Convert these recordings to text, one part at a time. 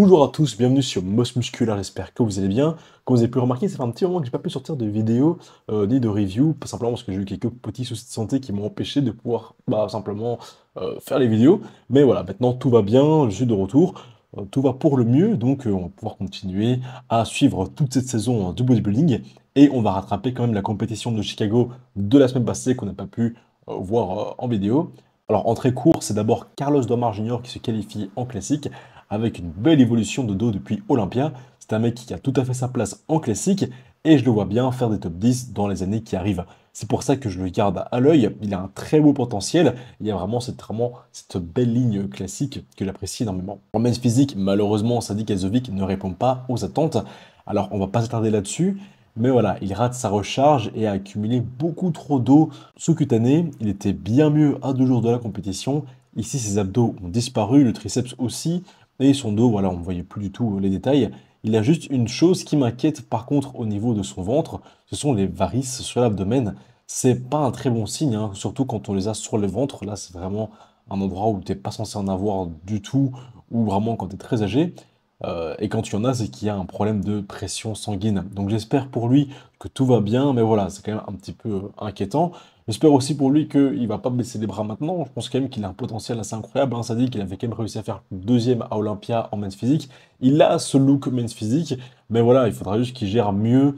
Bonjour à tous, bienvenue sur Moss Musculaire, j'espère que vous allez bien. Comme vous avez pu le remarquer, ça fait un petit moment que j'ai pas pu sortir de vidéo ni de review, pas simplement parce que j'ai eu quelques petits soucis de santé qui m'ont empêché de pouvoir simplement faire les vidéos. Mais voilà, maintenant tout va bien, je suis de retour, tout va pour le mieux, donc on va pouvoir continuer à suivre toute cette saison de bodybuilding et on va rattraper quand même la compétition de Chicago de la semaine passée qu'on n'a pas pu voir en vidéo. Alors en très court, c'est d'abord Carlos Domar Jr. qui se qualifie en classique avec une belle évolution de dos depuis Olympia. C'est un mec qui a tout à fait sa place en classique et je le vois bien faire des top 10 dans les années qui arrivent. C'est pour ça que je le garde à l'œil. Il a un très beau potentiel. Il y a vraiment cette belle ligne classique que j'apprécie énormément. En men's physique, malheureusement, Sadi Kazovic ne répond pas aux attentes. Alors, on va pas s'attarder là-dessus. Mais voilà, il rate sa recharge et a accumulé beaucoup trop d'eau sous-cutané. Il était bien mieux à 2 jours de la compétition. Ici, ses abdos ont disparu, le triceps aussi. Et son dos, voilà, on ne voyait plus du tout les détails. Il a juste une chose qui m'inquiète par contre au niveau de son ventre, ce sont les varices sur l'abdomen. C'est pas un très bon signe, hein, surtout quand on les a sur le ventre. Là, c'est vraiment un endroit où tu n'es pas censé en avoir du tout, ou vraiment quand tu es très âgé. Et quand tu en as, c'est qu'il y a un problème de pression sanguine. Donc j'espère pour lui que tout va bien, mais voilà, c'est quand même un petit peu inquiétant. J'espère aussi pour lui qu'il ne va pas baisser les bras maintenant. Je pense quand même qu'il a un potentiel assez incroyable, hein. Ça dit qu'il avait quand même réussi à faire deuxième à Olympia en men's physique. Il a ce look men's physique, mais voilà, il faudra juste qu'il gère mieux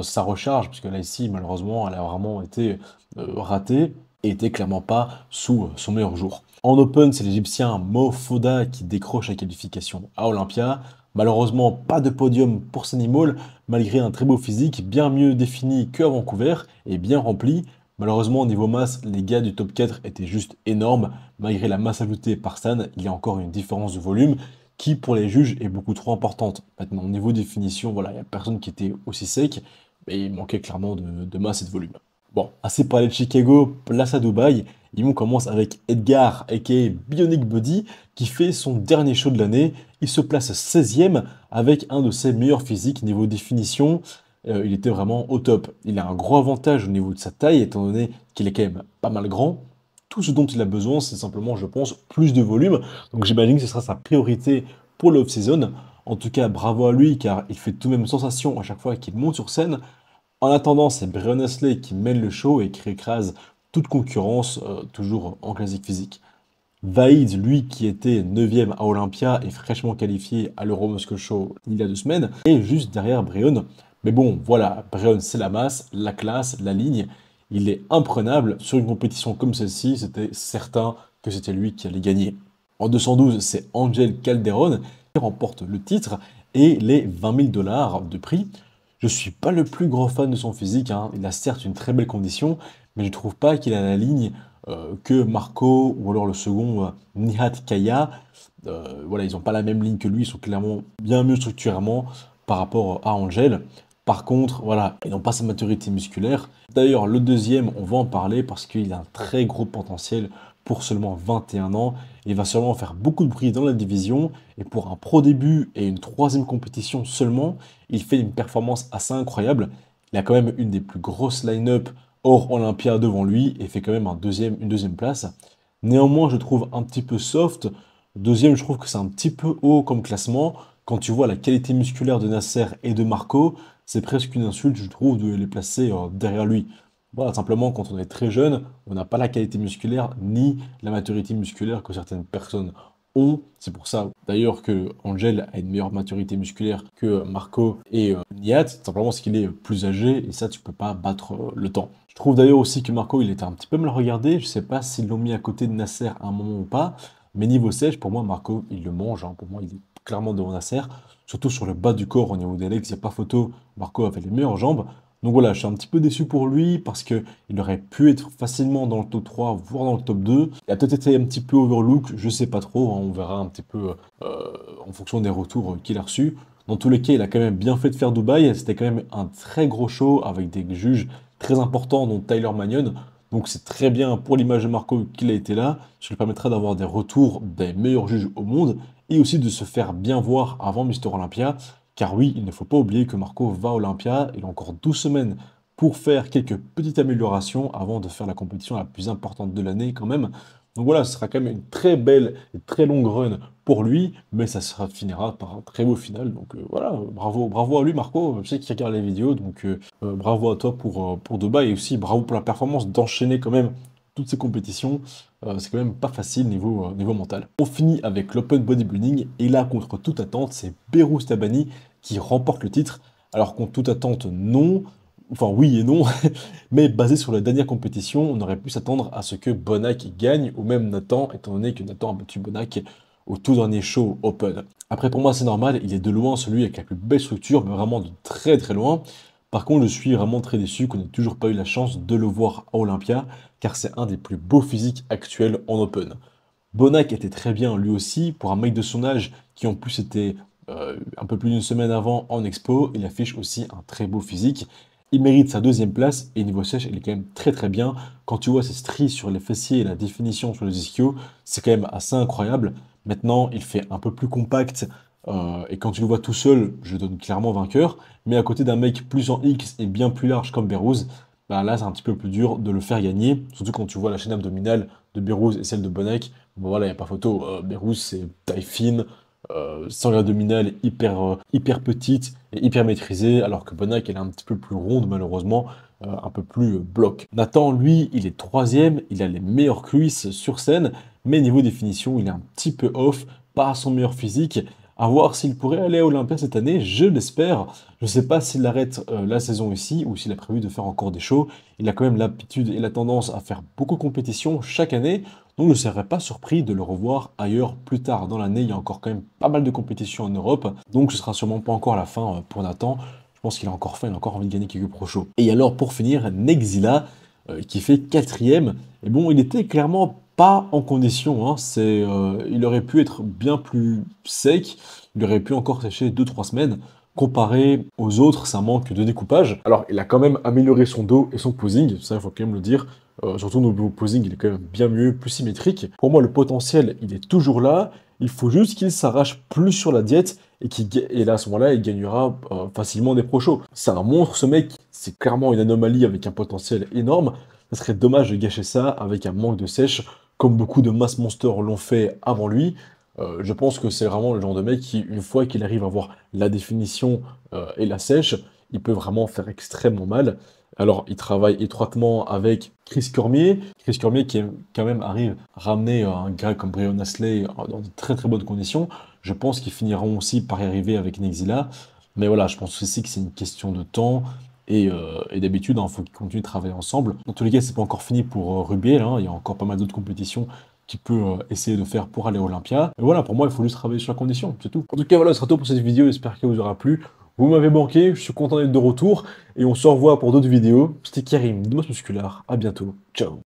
sa recharge, parce que là, ici, malheureusement, elle a vraiment été ratée et était clairement pas sous son meilleur jour. En Open, c'est l'Égyptien Mo Foda qui décroche la qualification à Olympia. Malheureusement, pas de podium pour Sunny Mall, malgré un très beau physique, bien mieux défini qu'à Vancouver et bien rempli. Malheureusement, au niveau masse, les gars du top 4 étaient juste énormes. Malgré la masse ajoutée par Stan, il y a encore une différence de volume qui, pour les juges, est beaucoup trop importante. Maintenant, au niveau définition, voilà, il n'y a personne qui était aussi sec, mais il manquait clairement de masse et de volume. Bon, assez parlé de Chicago, place à Dubaï. Et on commence avec Edgar, aka Bionic Body, qui fait son dernier show de l'année. Il se place 16e avec un de ses meilleurs physiques niveau définition. Il était vraiment au top. Il a un gros avantage au niveau de sa taille, étant donné qu'il est quand même pas mal grand. Tout ce dont il a besoin, c'est simplement, je pense, plus de volume. Donc j'imagine que ce sera sa priorité pour l'off-season. En tout cas, bravo à lui, car il fait tout de même sensation à chaque fois qu'il monte sur scène. En attendant, c'est Brian Astley qui mène le show et qui écrase toute concurrence, toujours en classique physique. Vaïd, lui qui était 9e à Olympia et fraîchement qualifié à l'Euro Muscle Show il y a 2 semaines, est juste derrière Brion. Mais bon, voilà, Brion c'est la masse, la classe, la ligne. Il est imprenable. Sur une compétition comme celle-ci, c'était certain que c'était lui qui allait gagner. En 212, c'est Angel Calderon qui remporte le titre et les 20 000 $ de prix. Je suis pas le plus grand fan de son physique, hein. Il a certes une très belle condition, mais je trouve pas qu'il a la ligne que Marco ou alors le second Nihat Kaya. Voilà, ils n'ont pas la même ligne que lui, ils sont clairement bien mieux structurellement par rapport à Angel. Par contre, voilà, ils n'ont pas sa maturité musculaire. D'ailleurs, le deuxième, on va en parler parce qu'il a un très gros potentiel pour seulement 21 ans. Il va sûrement faire beaucoup de bruit dans la division. Et pour un pro début et une troisième compétition seulement, il fait une performance assez incroyable. Il a quand même une des plus grosses line-up hors Olympia devant lui et fait quand même une deuxième place. Néanmoins, je trouve un petit peu soft. Deuxième, je trouve que c'est un petit peu haut comme classement. Quand tu vois la qualité musculaire de Nasser et de Marco, c'est presque une insulte, je trouve, de les placer derrière lui. Voilà, simplement, quand on est très jeune, on n'a pas la qualité musculaire ni la maturité musculaire que certaines personnes ont. C'est pour ça, d'ailleurs, que Angel a une meilleure maturité musculaire que Marco et Nihat, simplement parce qu'il est plus âgé, et ça, tu peux pas battre le temps. Je trouve d'ailleurs aussi que Marco, il était un petit peu mal regardé. Je sais pas s'ils l'ont mis à côté de Nasser à un moment ou pas, mais niveau sèche, pour moi, Marco, il le mange, hein. Pour moi, il est clairement devant Nasser, surtout sur le bas du corps au niveau des legs, il n'y a pas photo. Marco avait les meilleures jambes. Donc voilà, je suis un petit peu déçu pour lui parce qu'il aurait pu être facilement dans le top 3, voire dans le top 2. Il a peut-être été un petit peu overlook, je sais pas trop, hein, on verra un petit peu en fonction des retours qu'il a reçus. Dans tous les cas, il a quand même bien fait de faire Dubaï. C'était quand même un très gros show avec des juges très importants, dont Tyler Magnon. Donc c'est très bien pour l'image de Marco qu'il a été là. Ça lui permettra d'avoir des retours des meilleurs juges au monde et aussi de se faire bien voir avant Mister Olympia. Car oui, il ne faut pas oublier que Marco va à Olympia. Il a encore 12 semaines pour faire quelques petites améliorations avant de faire la compétition la plus importante de l'année quand même. Donc voilà, ce sera quand même une très belle et très longue run pour lui, mais ça finira par un très beau final. Donc voilà, bravo, bravo à lui, Marco. Je sais qu'il regarde les vidéos, donc bravo à toi pour Dubaï et aussi bravo pour la performance d'enchaîner quand même toutes ces compétitions. C'est quand même pas facile niveau mental. On finit avec l'Open Bodybuilding et là, contre toute attente, c'est Behrous Tabani qui remporte le titre. Alors contre toute attente, non. Enfin oui et non, mais basé sur la dernière compétition, on aurait pu s'attendre à ce que Bonac gagne, ou même Nathan, étant donné que Nathan a battu Bonac au tout dernier show Open. Après, pour moi, c'est normal, il est de loin celui avec la plus belle structure, mais vraiment de très très loin. Par contre, je suis vraiment très déçu qu'on n'ait toujours pas eu la chance de le voir à Olympia, car c'est un des plus beaux physiques actuels en Open. Bonac était très bien lui aussi, pour un mec de son âge, qui en plus était un peu plus d'une semaine avant en expo, il affiche aussi un très beau physique. Il mérite sa deuxième place et niveau sèche, il est quand même très très bien. Quand tu vois ses stries sur les fessiers et la définition sur les ischios, c'est quand même assez incroyable. Maintenant, il fait un peu plus compact et quand tu le vois tout seul, je donne clairement vainqueur. Mais à côté d'un mec plus en X et bien plus large comme Behrous, bah là c'est un petit peu plus dur de le faire gagner. Surtout quand tu vois la chaîne abdominale de Behrous et celle de Bonac. Bon voilà, il n'y a pas photo. Behrous c'est taille fine, sangle abdominale hyper petite et hyper maîtrisée, alors que Bonac elle est un petit peu plus ronde malheureusement, un peu plus bloc. Nathan lui, il est troisième, il a les meilleures cuisses sur scène, mais niveau définition, il est un petit peu off, pas à son meilleur physique. À voir s'il pourrait aller à Olympia cette année, je l'espère. Je ne sais pas s'il arrête la saison ici ou s'il a prévu de faire encore des shows. Il a quand même l'habitude et la tendance à faire beaucoup de compétitions chaque année. Donc je ne serais pas surpris de le revoir ailleurs plus tard dans l'année. Il y a encore quand même pas mal de compétitions en Europe. Donc ce sera sûrement pas encore la fin pour Nathan. Je pense qu'il a encore faim, il a encore envie de gagner quelques pro shows. Et alors pour finir, Nexila qui fait quatrième. Et bon, il était clairement pas en condition, hein. Il aurait pu être bien plus sec. Il aurait pu encore sécher 2-3 semaines. Comparé aux autres, ça manque de découpage. Alors, il a quand même amélioré son dos et son posing, ça, il faut quand même le dire. Surtout au niveau posing, il est quand même bien mieux, plus symétrique. Pour moi, le potentiel, il est toujours là. Il faut juste qu'il s'arrache plus sur la diète et là, à ce moment-là, il gagnera facilement des pro shows. C'est un monstre, ce mec. C'est clairement une anomalie avec un potentiel énorme. Ça serait dommage de gâcher ça avec un manque de sèche, comme beaucoup de mass monsters l'ont fait avant lui. Je pense que c'est vraiment le genre de mec qui, une fois qu'il arrive à avoir la définition et la sèche, il peut vraiment faire extrêmement mal. Alors, il travaille étroitement avec Chris Cormier. Chris Cormier qui quand même arrive à ramener un gars comme Brian Asley dans de très très bonnes conditions. Je pense qu'ils finiront aussi par y arriver avec Nexila. Mais voilà, je pense aussi que c'est une question de temps. Et d'habitude, il faut qu'ils continuent de travailler ensemble. Dans tous les cas, c'est pas encore fini pour Rubiel, hein. Il y a encore pas mal d'autres compétitions qu'il peut essayer de faire pour aller à Olympia. Et voilà, pour moi, il faut juste travailler sur la condition, c'est tout. En tout cas, voilà, ce sera tout pour cette vidéo. J'espère qu'elle vous aura plu. Vous m'avez manqué, je suis content d'être de retour. Et on se revoit pour d'autres vidéos. C'était Karim de Masse Musculaire. À bientôt. Ciao.